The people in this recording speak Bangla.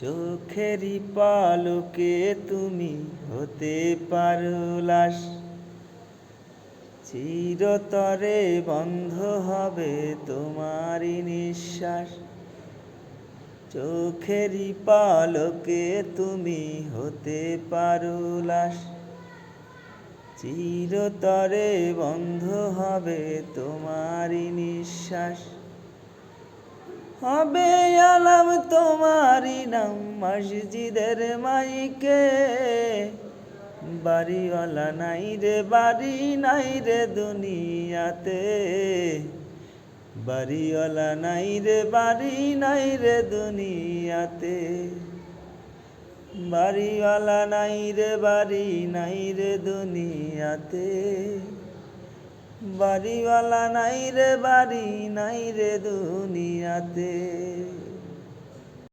চোখেরই পালকে তুমি হতে পারো লাশ, চিরতরে বন্ধ হবে তোমারই নিঃশ্বাস। চোখেরই পালকে তুমি হতে পারো লাশ, চিরতরে বন্ধ হবে তোমারই নিঃশ্বাস। হবে আলাম তোমারই নাম মসজিদের মাইকে, বাড়িওয়ালা নাই রে বাড়ি নাই রে দুনিয়াতে, বাড়িওয়ালা নাই রে বাড়ি নাই রে দুনিয়াতে, বাড়িওয়ালা নাই রে বাড়ি নাই রে দুনিয়াতে, বাড়িওয়ালা নাই রে বাড়ি নাই রে দুনিয়াতে।